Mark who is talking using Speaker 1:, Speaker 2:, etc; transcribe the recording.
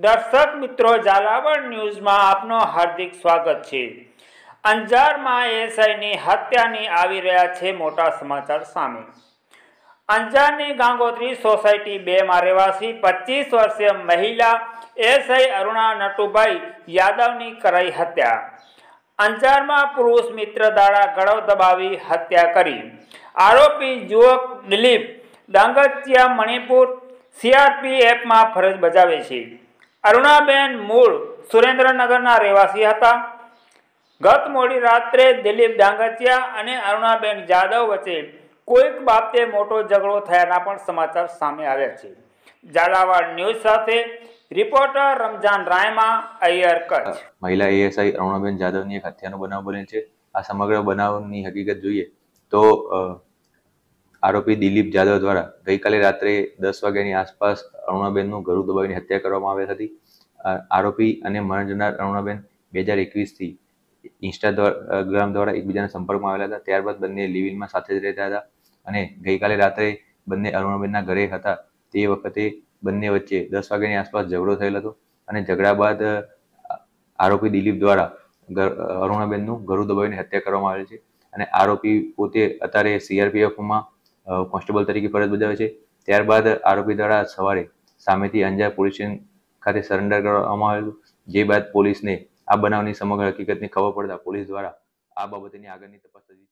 Speaker 1: દર્શક મિત્રો, ઝાલાવાડ ન્યૂઝમાં આપનું હાર્દિક સ્વાગત છે। અંજારમાં એએસઆઈની હત્યાની આવી રહ્યા છે મોટા સમાચાર સામે। અંજારની ગાંગોત્રી સોસાયટી 2 માં રહેવાસી 25 વર્ષીય મહિલા એએસઆઈ અરુણા નટુભાઈ યાદવની કરાઈ હત્યા। અંજારમાં પુરુષ મિત્ર દ્વારા ગળો દબાવી હત્યા કરી। આરોપી યુવક દિલીપ ડાંગચિયા મણિપુર સીઆરપીએફમાં ફરજ બજાવે છે। અરુણાબેન મૂળ સુરેન્દ્રનગરના રહેવાસી હતા। ગત મોડી રાત્રે દિલીપ ડાંગચિયા અને અરુણાબેન જાદવ વચ્ચે કોઈક બાબતે મોટો ઝઘડો થયાના પણ સમાચાર સામે આવ્યા છે। ઝાલાવાડ ન્યૂઝ સાથે રિપોર્ટર રમજાન રાયમા, અય્યર, કચ્છ।
Speaker 2: મહિલા એએસઆઈ અરુણાબેન જાદવની એક હત્યાનો બનાવ બનેલ છે। આ સમગ્ર બનાવની હકીકત જોઈએ તો આરોપી દિલીપ જાદવ દ્વારા ગઈકાલે રાત્રે 10 વાગ્યાની આસપાસ અરુણાબેનનું ગળું દબાવીને હત્યા કરવામાં આવી હતી। આરોપી અને મરણ જનાર અરુણાબેન 2021થી ઇન્સ્ટાગ્રામ દ્વારા એકબીજાના સંપર્કમાં આવેલા હતા। ત્યારબાદ બંને લિવિંગમાં સાથે જ રહેતા હતા અને ગઈકાલે રાત્રે બંને અરુણાબેનના ઘરે હતા તે વખતે બંને વચ્ચે 10 વાગ્યાની આસપાસ ઝઘડો થયેલ હતો અને ઝઘડા બાદ આરોપી દિલીપ દ્વારા અરુણાબેનનું ગળું દબાવીને હત્યા કરવામાં આવેલ છે અને આરોપી પોતે અત્યારે સીઆરપીએફમાં કોન્સ્ટેબલ તરીકે ફરજ બજાવે છે। ત્યારબાદ આરોપી દ્વારા સવારે સામેથી અંજાર પોલીસ સ્ટેશન ખાતે સરેન્ડર કરવામાં આવેલું, જે બાદ પોલીસને આ બનાવની સમગ્ર હકીકતની ખબર પડતા પોલીસ દ્વારા આ બાબતેની આગળની તપાસ થતી